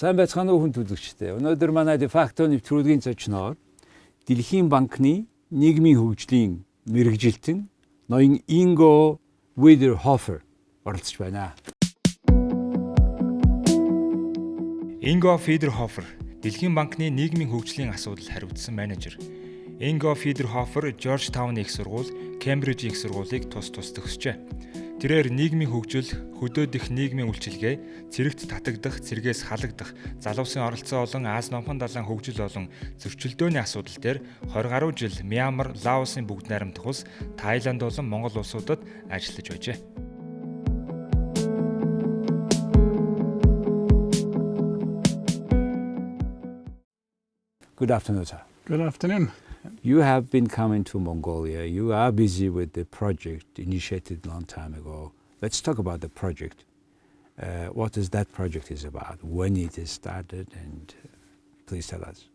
Сайн байцгаана уу хүн төлөвчтэй. Өнөөдөр манай дефакто нэвтрүүлгийн зочноор ДЭЛХИЙН банкны нийгмийн хөгжлийн мэрэгжилтэн ноён Ingo Wiederhofer оролцож байна. Ingo Wiederhofer ДЭЛХИЙН банкны нийгмийн хөгжлийн асуудал хариуцсан менежер. Ingo Wiederhofer Georgetown их сургууль, Cambridge их сургуулийг тус төгсжээ. Тэрээр нийгмийн хөгжил, хөдөөдөх нийгмийн үйлчилгээ, цэрэгт татагдах, цэргээс халагдах, залуусын оролцоо болон Аз номхон далайн хөгжил болон зөрчилдөөний асуудал дээр 20 гаруй жил Мянмар, Лаосын бүгд найрамдах улс, Тайланд болон Монгол улсуудад ажиллаж байжээ. Good afternoon, sir. Good afternoon. You have been coming to Mongolia. You are busy with the project initiated a long time ago. Let's talk about the project. What is that project is about? When it is started, and please tell us.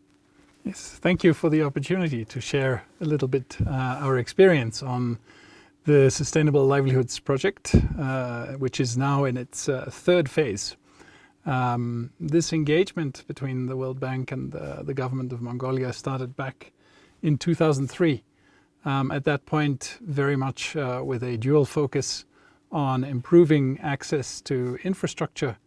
Yes, thank you for the opportunity to share a little bit our experience on the Sustainable Livelihoods project, which is now in its third phase. This engagement between the World Bank and the government of Mongolia started back in 2003. At that point, very much with a dual focus on improving access to infrastructure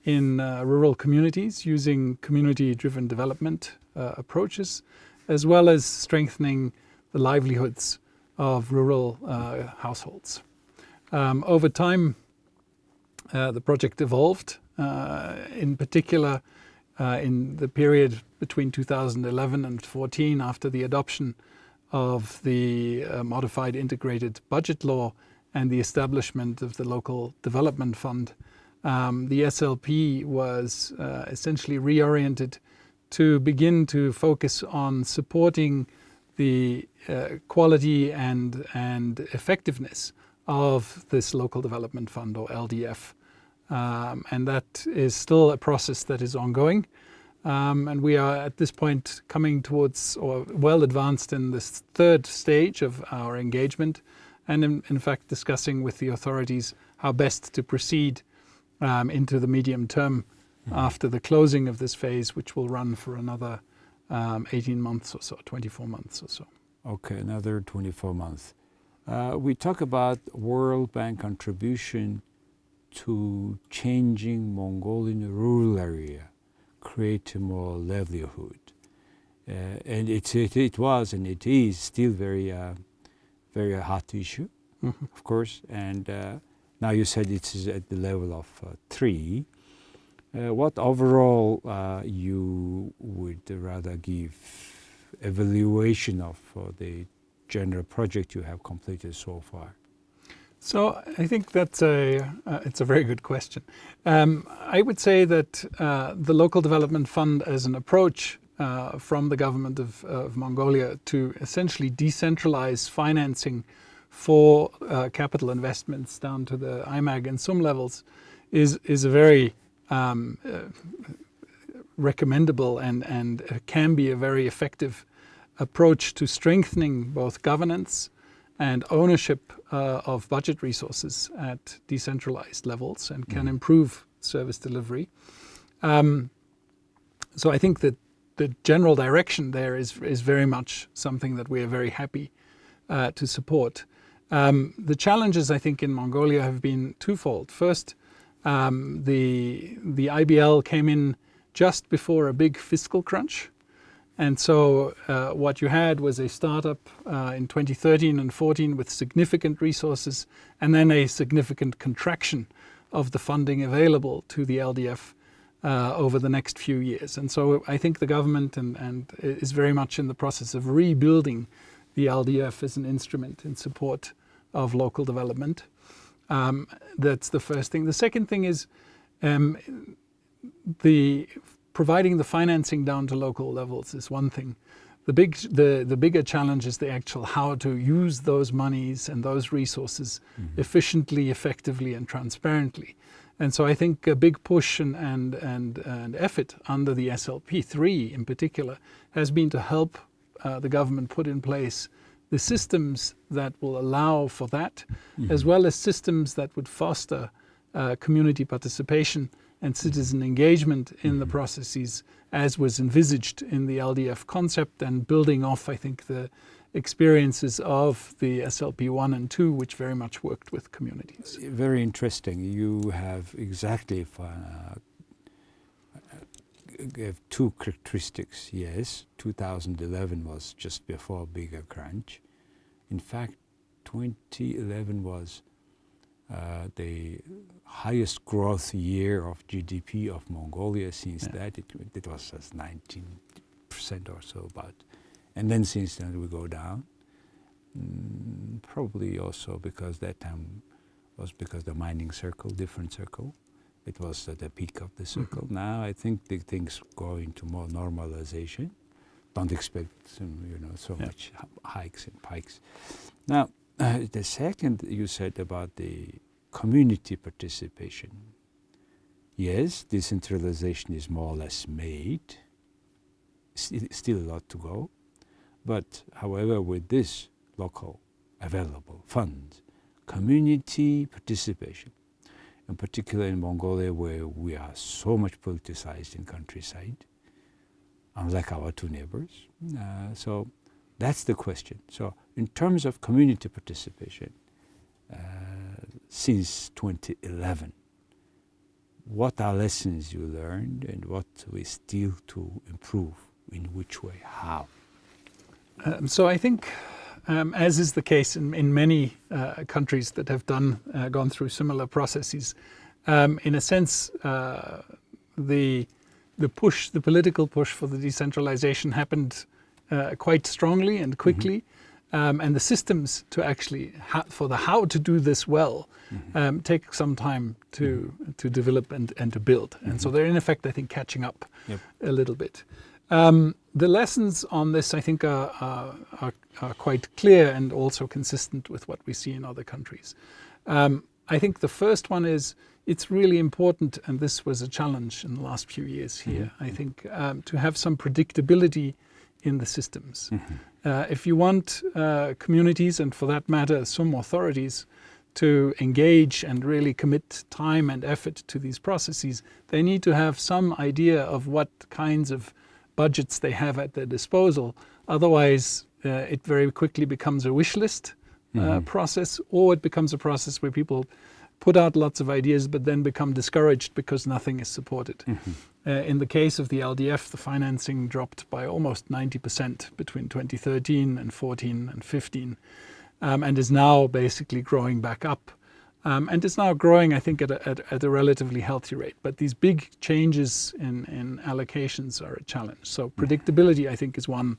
in rural communities using community-driven development approaches, as well as strengthening the livelihoods of rural households. Over time, the project evolved, in particular in the period between 2011 and 2014, after the adoption of the modified integrated budget law and the establishment of the local development fund, the SLP was essentially reoriented to begin to focus on supporting the quality and effectiveness of this local development fund, or LDF. And that is still a process that is ongoing. And we are at this point coming towards, or well advanced in this third stage of our engagement, and in fact discussing with the authorities how best to proceed into the medium term after the closing of this phase, which will run for another 18 months or so, 24 months or so. Okay, another 24 months. We talk about World Bank contribution to changing Mongolian rural area, create more livelihood, and it was and it is still very hot issue, of course. And now you said it is at the level of 3. What overall you would rather give evaluation of the general project you have completed so far? So I think that's it's a very good question. I would say that the local development fund as an approach from the government of Mongolia to essentially decentralize financing for capital investments down to the IMAG and SUM levels is a very recommendable and can be a very effective approach to strengthening both governance and ownership of budget resources at decentralized levels, and can improve service delivery. So I think that the general direction there is very much something that we are very happy to support. The challenges, I think, in Mongolia have been twofold. First, the IBL came in just before a big fiscal crunch. And so what you had was a startup in 2013 and 14 with significant resources, and then a significant contraction of the funding available to the LDF over the next few years. And so I think the government and is very much in the process of rebuilding the LDF as an instrument in support of local development. That's the first thing. The second thing is providing the financing down to local levels is one thing. The bigger challenge is the actual how to use those monies and those resources efficiently, effectively, and transparently. And so I think a big push and effort under the SLP3 in particular has been to help the government put in place the systems that will allow for that, as well as systems that would foster community participation and citizen engagement in the processes as was envisaged in the LDF concept, and building off, I think, the experiences of the SLP 1 and 2, which very much worked with communities. Very interesting. You have exactly gave two characteristics. Yes, 2011 was just before bigger crunch. In fact, 2011 was the highest growth year of GDP of Mongolia. Since that, it was just 19% or so about. And then since then we go down. Probably also because that time was because the mining circle, different circle. It was at the peak of the circle. Now I think the things go into more normalization. Don't expect so much hikes and pikes. Now, the second you said about the community participation. Yes, decentralization is more or less made. Still a lot to go. But however, with this local available funds, community participation, in particular in Mongolia, where we are so much politicized in countryside, unlike our two neighbors. So that's the question. So in terms of community participation, since 2011, what are lessons you learned and what we still to improve, in which way, how? So I think, as is the case in many countries that have gone through similar processes, in a sense, the political push for the decentralization happened quite strongly and quickly, and the systems to actually for the how to do this well take some time to develop and to build, and so they're in effect, I think, catching up a little bit. The lessons on this, I think, are quite clear and also consistent with what we see in other countries. I think the first one is it's really important, and this was a challenge in the last few years here, I think, to have some predictability in the systems. If you want communities, and for that matter, some authorities, to engage and really commit time and effort to these processes, they need to have some idea of what kinds of budgets they have at their disposal. Otherwise, it very quickly becomes a wish list process, or it becomes a process where people put out lots of ideas but then become discouraged because nothing is supported. In the case of the LDF, the financing dropped by almost 90% between 2013 and 14 and 15, and is now basically growing back up. And it's now growing, I think, at a relatively healthy rate. But these big changes in allocations are a challenge. So predictability, I think, is one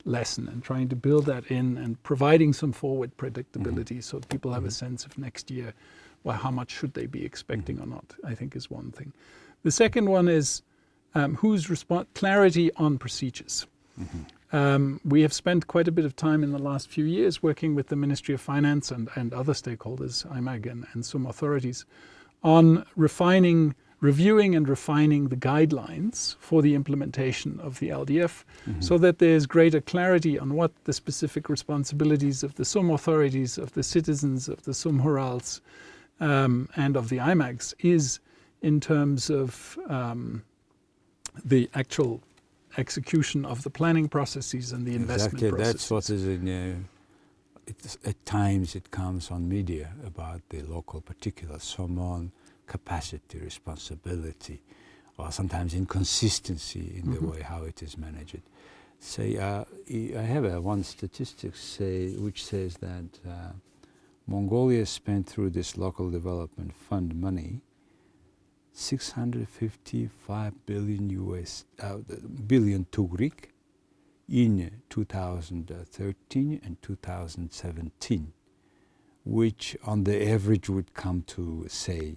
lesson, and trying to build that in and providing some forward predictability so that people have a sense of next year, well, how much should they be expecting or not, I think is one thing. The second one is clarity on procedures. We have spent quite a bit of time in the last few years working with the Ministry of Finance and other stakeholders, IMAG and some authorities, on reviewing and refining the guidelines for the implementation of the LDF, so that there's greater clarity on what the specific responsibilities of the SUM authorities, of the citizens, of the SUM Hurals, and of the IMAGs is in terms of the actual execution of the planning processes and the investment processes. That's what is at times it comes on media about the local particulars, some on capacity, responsibility, or sometimes inconsistency in the way how it is managed. Say, I have one statistic which says that Mongolia spent through this local development fund money 655 billion tugrik in 2013 and 2017, which on the average would come to, say,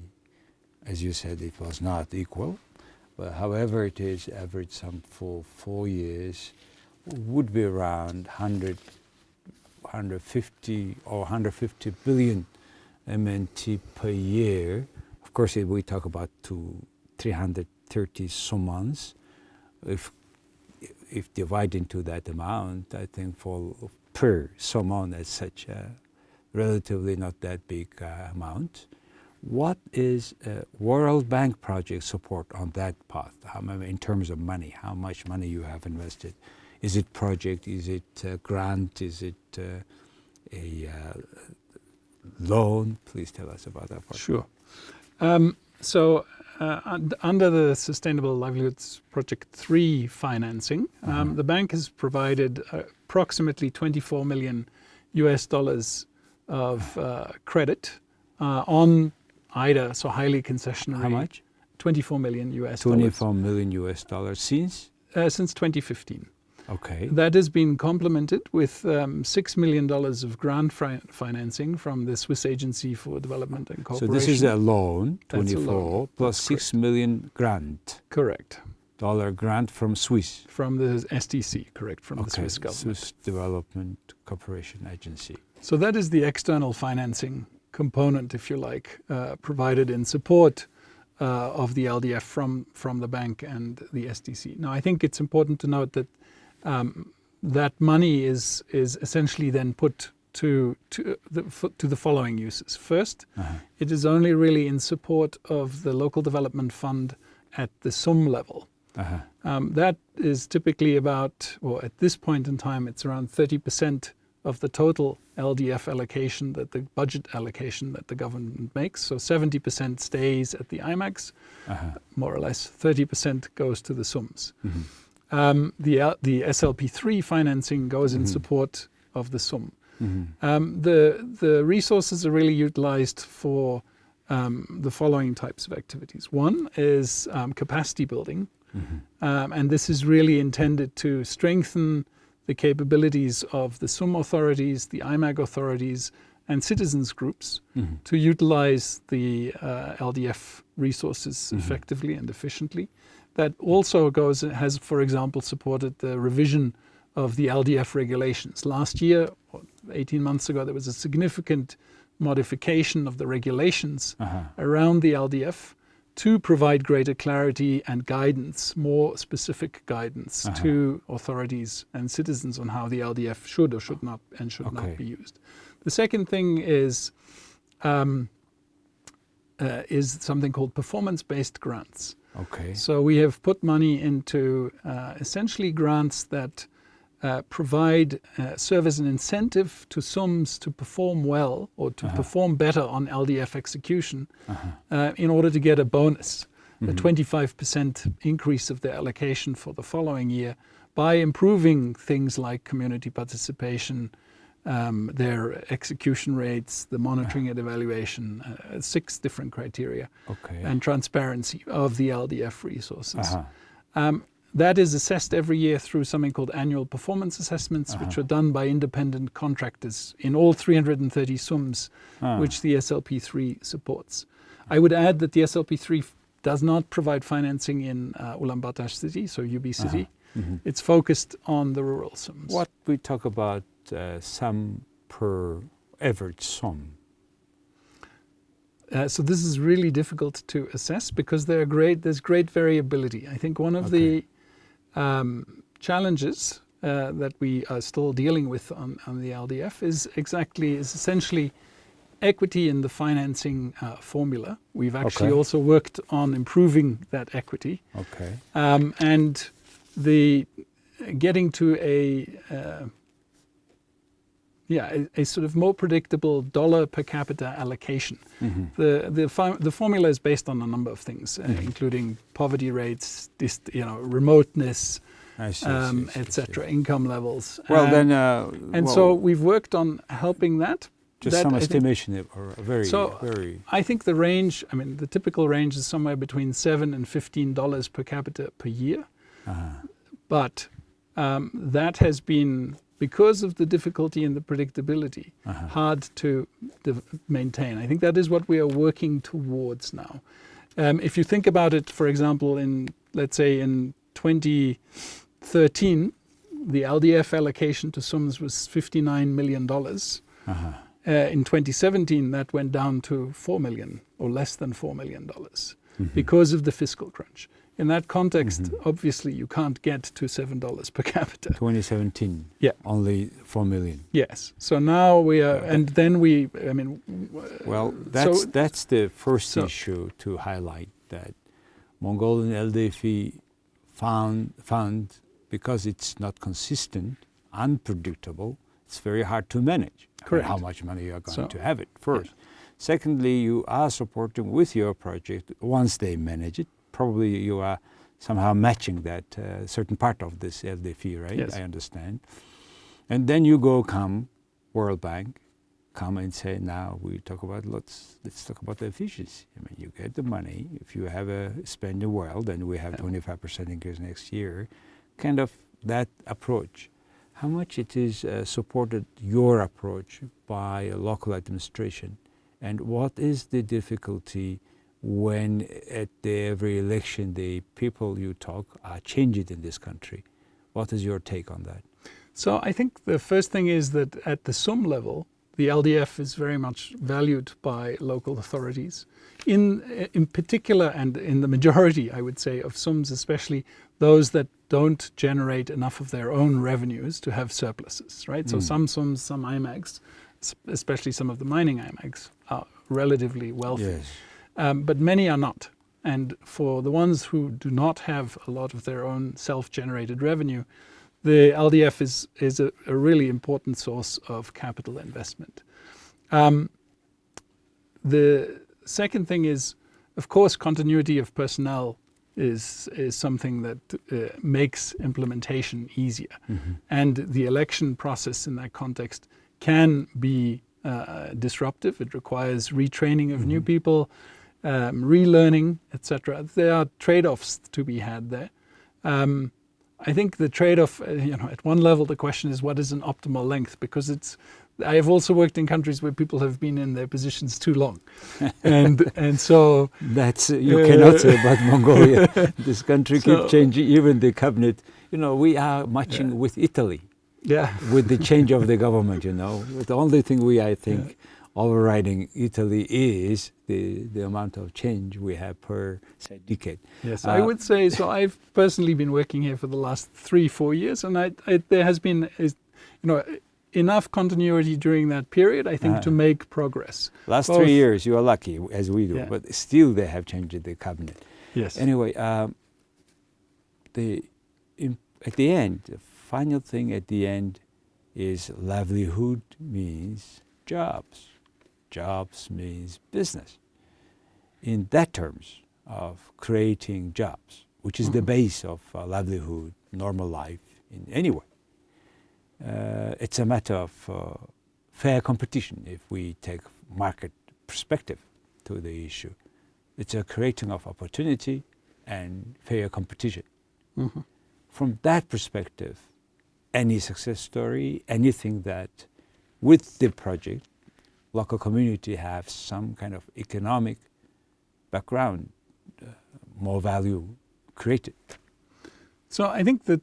as you said, it was not equal, but however it is average some for 4 years would be around 150 or 150 billion MNT per year. Of course, if we talk about 330 summons, if divided into that amount, I think for per summon as such, relatively not that big amount. What is World Bank project support on that path? In terms of money, how much money you have invested? Is it project? Is it grant? Is it a loan? Please tell us about that part. Sure. Under the Sustainable Livelihoods Project 3 financing, the bank has provided approximately $24 million of credit on IDA, so highly concessionary. How much? $24 million. $24 million since? Since 2015. Okay. That has been complemented with $6 million of grant financing from the Swiss Agency for Development and Cooperation. So this is a loan, 24, a loan. plus $6 million grant. Correct. Dollar grant from Swiss. From the SDC, correct, from the Swiss government. Swiss Development Cooperation Agency. So that is the external financing component, if you like, provided in support of the LDF from the bank and the SDC. Now, I think it's important to note that that money is essentially then put to the following uses. First, it is only really in support of the local development fund at the SUM level. That is typically about, or at this point in time, it's around 30% of the total LDF allocation, that the budget allocation that the government makes. So 70% stays at the IMAX, more or less. 30% goes to the SUMs. The SLP3 financing goes in support of the SUM. The resources are really utilized for the following types of activities. One is capacity building, and this is really intended to strengthen the capabilities of the SUM authorities, the IMAG authorities, and citizens groups to utilize the LDF resources effectively and efficiently. That also has, for example, supported the revision of the LDF regulations. Last year, 18 months ago, there was a significant modification of the regulations around the LDF to provide greater clarity and guidance, more specific guidance to authorities and citizens on how the LDF should or should not not be used. The second thing is something called performance-based grants. Okay. So we have put money into essentially grants that serve as an incentive to SUMs to perform well or to perform better on LDF execution in order to get a bonus, a 25% increase of their allocation for the following year by improving things like community participation, their execution rates, the monitoring and evaluation, 6 different criteria, and transparency of the LDF resources. That is assessed every year through something called annual performance assessments, which are done by independent contractors in all 330 SUMs, which the SLP3 supports. I would add that the SLP3 does not provide financing in Ulaanbaatar city, so UB city. It's focused on the rural SUMs. What we talk about sum per average SUM? So this is really difficult to assess because there's great variability. I think one of the challenges that we are still dealing with on the LDF is essentially equity in the financing formula. We've actually also worked on improving that equity. And getting to a sort of more predictable dollar per capita allocation. The formula is based on a number of things, including poverty rates, remoteness, etc., income levels. So we've worked on helping that. Just some estimation, or very. I think the range, the typical range is somewhere between $7 and $15 per capita per year. But that has been, because of the difficulty and the predictability, hard to maintain. I think that is what we are working towards now. If you think about it, for example, let's say in 2013, the LDF allocation to SUMs was $59 million. In 2017, that went down to $4 million or less than $4 million. because of the fiscal crunch. In that context, obviously, you can't get to $7 per capita. 2017, Yeah. only 4 million. Yes. So now we are, and then we, I mean... Well, that's the first issue to highlight, that Mongolian LDFE found, because it's not consistent, unpredictable, it's very hard to manage. Correct. How much money you are going to have it, first. Yeah. Secondly, you are supporting with your project, once they manage it, probably you are somehow matching that certain part of this LDFE, right? Yes. I understand. And then you come World Bank, come and say, now we talk about, let's talk about the efficiency. I mean, you get the money. If you have a spending well, then we have 25% increase next year. Kind of that approach. How much it is supported, your approach, by a local administration? And what is the difficulty when at every election the people you talk are changed in this country? What is your take on that? So I think the first thing is that at the SUM level, the LDF is very much valued by local authorities. In particular, and in the majority, I would say, of SUMs, especially those that don't generate enough of their own revenues to have surpluses, right? So some SUMs, some IMAGs, especially some of the mining IMAGs, are relatively wealthy. Yes. But many are not. And for the ones who do not have a lot of their own self-generated revenue, the LDF is a really important source of capital investment. The second thing is, of course, continuity of personnel is something that makes implementation easier. And the election process in that context can be disruptive. It requires retraining of new people, relearning, etc. There are trade-offs to be had there. I think the trade-off, at one level, the question is what is an optimal length? Because I have also worked in countries where people have been in their positions too long, and so that's you cannot say about Mongolia. This country keeps changing, even the cabinet. We are matching with Italy. Yeah. With the change of the government, the only thing I think overriding Italy is the amount of change we have per decade. Yes, I would say so. I've personally been working here for the last 3-4 years, and there has been enough continuity during that period, I think, to make progress. Last 3 years, you are lucky, as we do, but still they have changed the cabinet. Yes. Anyway, at the end, the final thing at the end is livelihood means jobs. Jobs means business. In that terms of creating jobs, which is the base of livelihood, normal life in any way, it's a matter of fair competition if we take market perspective to the issue. It's a creating of opportunity and fair competition. From that perspective, any success story, anything that with the project, local community have some kind of economic background, more value created. So I think that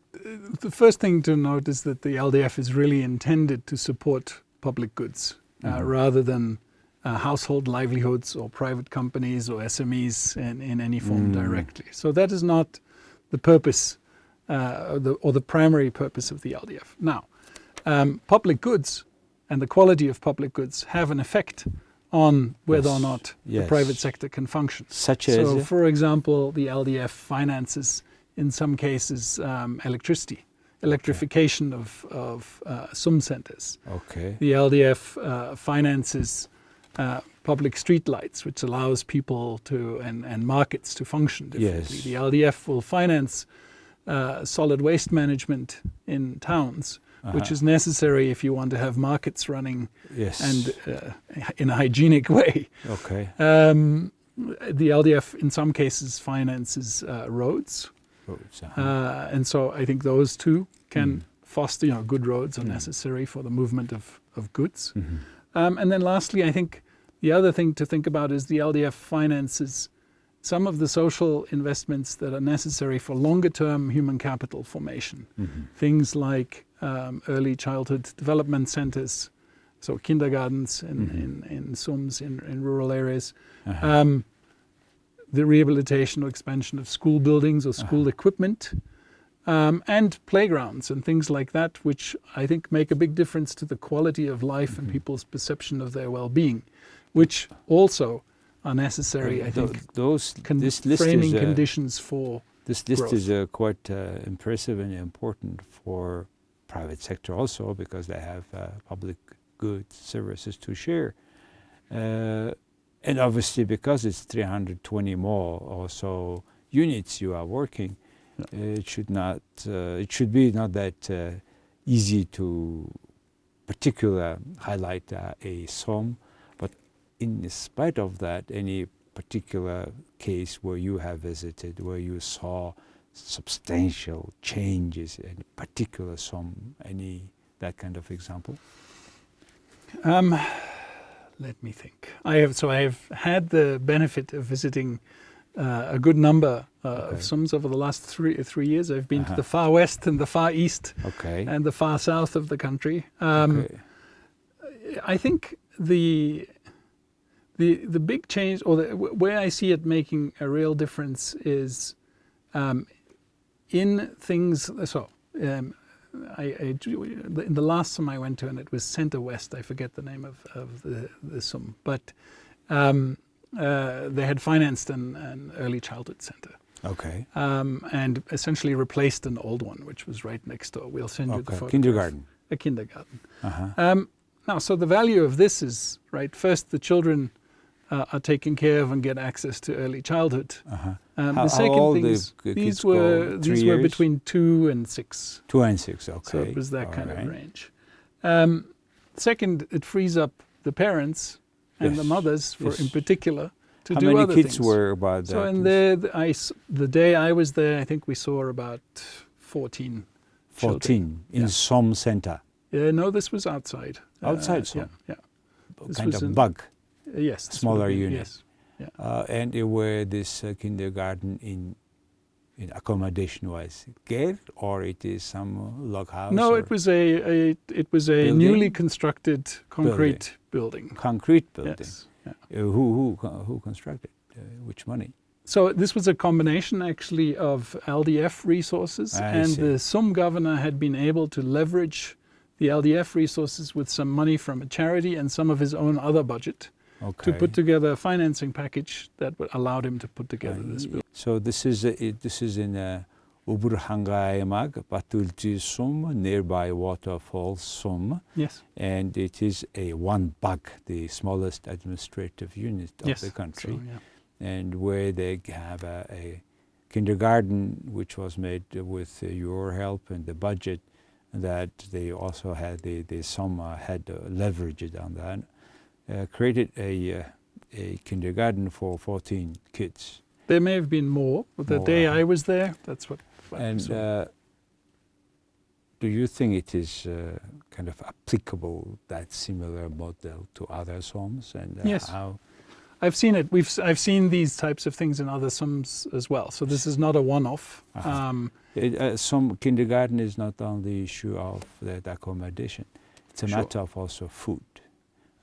the first thing to note is that the LDF is really intended to support public goods rather than household livelihoods or private companies or SMEs in any form directly. So that is not the purpose or the primary purpose of the LDF. Now, public goods and the quality of public goods have an effect on whether or not the private sector can function. Such as? So, for example, the LDF finances, in some cases, electrification of SUM centers. The LDF finances public street lights, which allows people to and markets to function differently. The LDF will finance solid waste management in towns, which is necessary if you want to have markets running and in a hygienic way. The LDF in some cases finances roads. And so I think those two can foster, good roads are necessary for the movement of goods. And then lastly, I think the other thing to think about is the LDF finances some of the social investments that are necessary for longer term human capital formation. Things like early childhood development centers, so kindergartens in SUMs in rural areas. the rehabilitation or expansion of school buildings or school equipment, and playgrounds and things like that, which I think make a big difference to the quality of life and people's perception of their well-being, which also are necessary, I think, framing conditions for this list growth. is quite impressive and important for private sector also, because they have public goods, services to share. And obviously, because it's 320 more or so units you are working, it should be not that easy to particular highlight a SOM, but in spite of that, any particular case where you have visited, where you saw substantial changes in particular SOM, any that kind of example? Let me think. I have had the benefit of visiting a good number of SOMs over the last 3 years. I've been to the far west and the far east and the far south of the country. I think the big change, or where I see it making a real difference, is in things. So in the last SOM I went to, and it was Center West. I forget the name of the SOM, but they had financed an early childhood center. Okay. And essentially replaced an old one, which was right next door. We'll send you the photograph. Kindergarten. A kindergarten. Now, so the value of this is, right, first the children are taken care of and get access to early childhood. The second thing is these were between 2 and 6. 2 and 6, okay. So it was that kind of range. Second, it frees up the parents and the mothers, in particular, to do other things. How many kids were about that? So in the day I was there, I think we saw about 14 children. In SOM center? No, this was outside. Outside SOM? Yeah. Kind of bug? Yes. Smaller unit? Yes. Yeah. And were this kindergarten in accommodation-wise geared, or it is some log house? No, it was a newly constructed concrete building. Concrete building. Yes. Yeah. Who constructed? Which money? So this was a combination actually of LDF resources, and the SOM governor had been able to leverage the LDF resources with some money from a charity and some of his own other budget to put together a financing package that allowed him to put together this building. So this is in Uburhangaemag, Batulji SOM, nearby waterfall SOM. Yes. And it is a one bag, the smallest administrative unit of the country. So, yeah. And where they have a kindergarten, which was made with your help and the budget, that they also had the SOM had leveraged on that, created a kindergarten for 14 kids. There may have been more, but the day I was there, that's what I saw. Do you think it is kind of applicable, that similar model, to other SOMs? And yes. How? I've seen it. I've seen these types of things in other SOMs as well. So this is not a one-off. Some kindergarten is not only the issue of the accommodation. It's a matter of also food.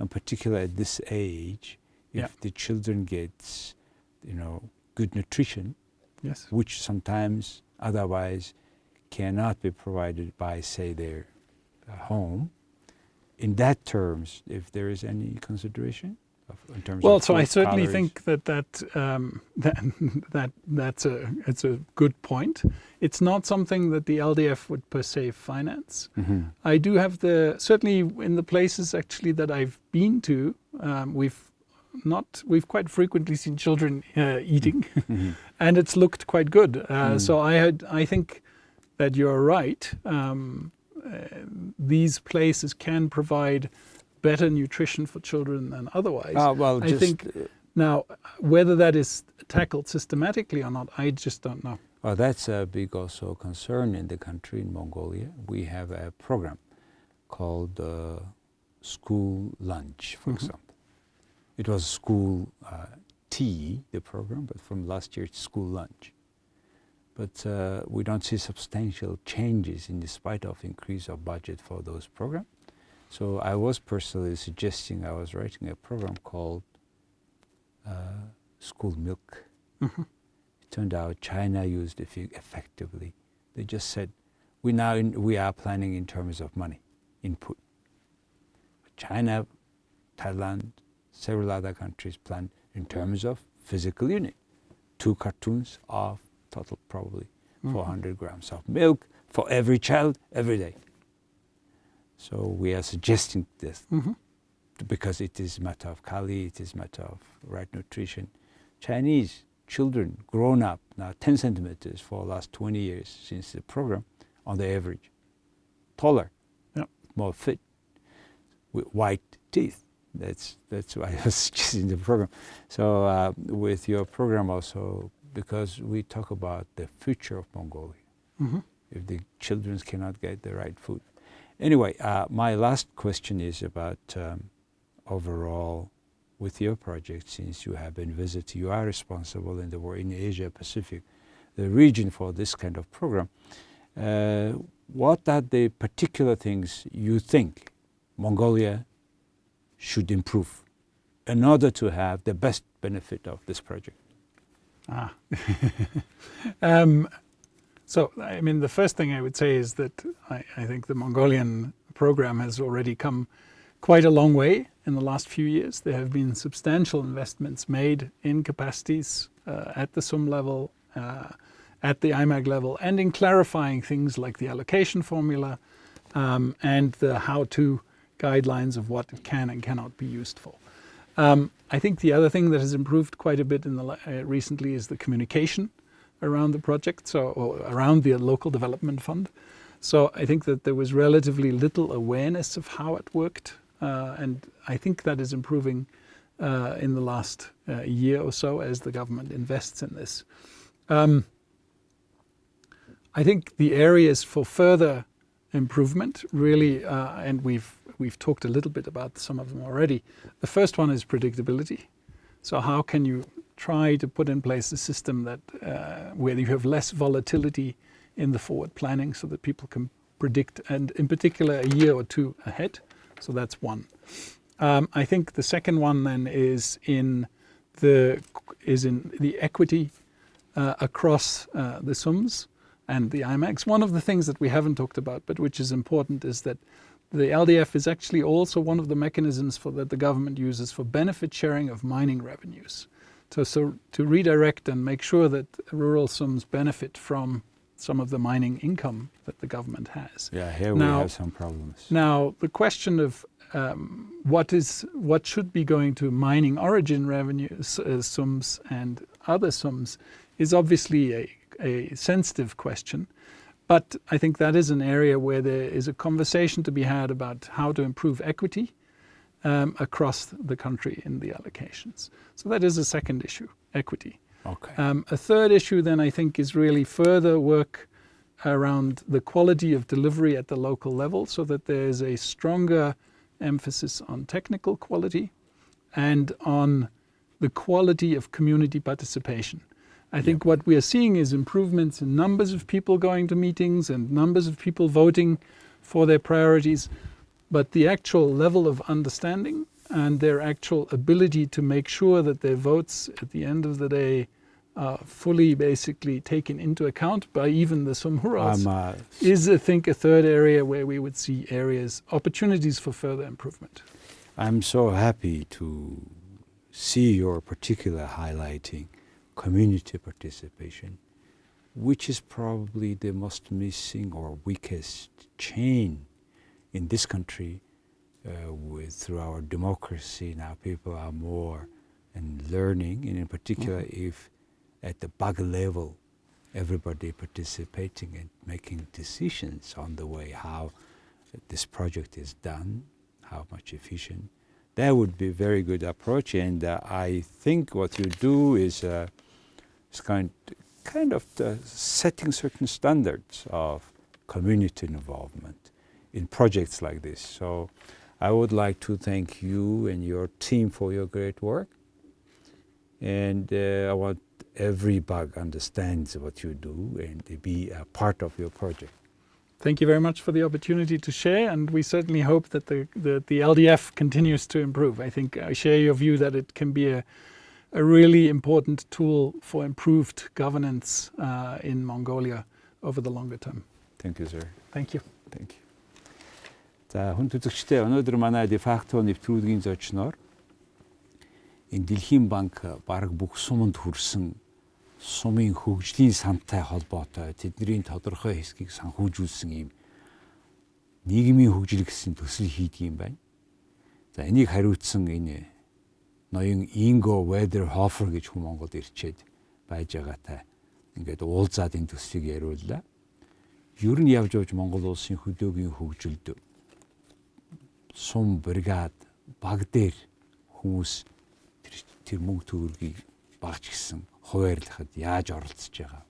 And particularly at this age, if the children get, good nutrition, which sometimes otherwise cannot be provided by, say, their home, in that terms, if there is any consideration? In terms of so I certainly calories. think it's a good point. It's not something that the LDF would per se finance. I do have certainly in the places actually that I've been to, we've quite frequently seen children eating, and it's looked quite good. So I think that you're right. These places can provide better nutrition for children than otherwise. I think now whether that is tackled systematically or not, I just don't know. Well, that's a big also concern in the country, in Mongolia. We have a program called School Lunch, for example. It was School Tea, the program, but from last year it's School Lunch. But we don't see substantial changes in spite of increase of budget for those programs. So I was personally suggesting, I was writing a program called School Milk It turned out China used it effectively. They just said, we are planning in terms of money, input. China, Thailand, several other countries plan in terms of physical unit. 2 cartons of total probably 400 grams of milk for every child every day. So we are suggesting this because it is a matter of kali, it is a matter of right nutrition. Chinese children grown up now 10 centimeters for the last 20 years since the program on the average. Taller, more fit, with white teeth. That's why I was suggesting the program. So with your program also, because we talk about the future of Mongolia, if the children cannot get the right food. Anyway, my last question is about overall with your project, since you have been visited, you are responsible in Asia Pacific, the region for this kind of program. What are the particular things you think Mongolia should improve in order to have the best benefit of this project? So, I mean, the first thing I would say is that I think the Mongolian program has already come quite a long way in the last few years. There have been substantial investments made in capacities at the SUM level, at the IMAG level, and in clarifying things like the allocation formula and the how-to guidelines of what it can and cannot be used for. I think the other thing that has improved quite a bit in recently is the communication around the project, or around the local development fund. So I think that there was relatively little awareness of how it worked, and I think that is improving in the last year or so as the government invests in this. I think the areas for further improvement really, and we've talked a little bit about some of them already. The first one is predictability. So how can you try to put in place a system that where you have less volatility in the forward planning so that people can predict, and in particular a year or two ahead. So that's one. I think the second one then is in the equity across the SUMs and the IMAGs. One of the things that we haven't talked about, but which is important, is that the LDF is actually also one of the mechanisms that the government uses for benefit sharing of mining revenues. So to redirect and make sure that rural SUMs benefit from some of the mining income that the government has. Yeah, here we have some problems. Now, the question of what should be going to mining origin revenues, SUMs and other SUMs, is obviously a sensitive question. But I think that is an area where there is a conversation to be had about how to improve equity across the country in the allocations. So that is a second issue, equity. Okay. A third issue then I think is really further work around the quality of delivery at the local level, so that there is a stronger emphasis on technical quality and on the quality of community participation. I think what we are seeing is improvements in numbers of people going to meetings and numbers of people voting for their priorities, but the actual level of understanding and their actual ability to make sure that their votes at the end of the day are fully basically taken into account by even the Sumhurals is, I think, a third area where we would see opportunities for further improvement. I'm so happy to see your particular highlighting community participation, which is probably the most missing or weakest chain in this country. Through our democracy now, people are more learning, and in particular if at the bug level everybody participating and making decisions on the way how this project is done, how much efficient, that would be a very good approach. And I think what you do is kind of setting certain standards of community involvement in projects like this. So I would like to thank you and your team for your great work. And I want every bug understands what you do and to be a part of your project. Thank you very much for the opportunity to share, and we certainly hope that the LDF continues to improve. I think I share your view that it can be a a really important tool for improved governance in Mongolia over the longer term. Thank you, sir. Thank you. Thank you. За хүн үзэгчдээ өнөөдөр манай дефакто нэвтрүүлгийн зочноор энэ дэлхийн банк бараг бүх суманд хүрсэн сумын хөгжлийн сантай холбоотой тэдний тодорхой хэсгийг санхүүжүүлсэн ийм нийгмийн хөгжил гэсэн төсөл хийдэг юм байна. За энийг хариуцсан энэ ноён Ingo Wiederhofer гэж хүн Монголд ирчээд байж байгаатай ингээд уулзаад энэ төслийг яриуллаа. Ер нь явж Монгол улсын хөдөөгийн хөгжилд сум бригад баг дээр хүмүүс тэр мөнгө төгрөгийг багч гисэн хуваарлахад яаж оролцож байгаа.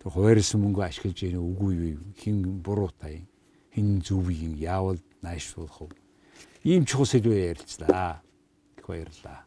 Тэр хуваарлсан мөнгө ашиглаж яах үгүй юу? Хин буруутай, хин зөвийг яавал найшруулах вэ? Ийм чухал сэдвээр ярилцлаа. Их баярлалаа.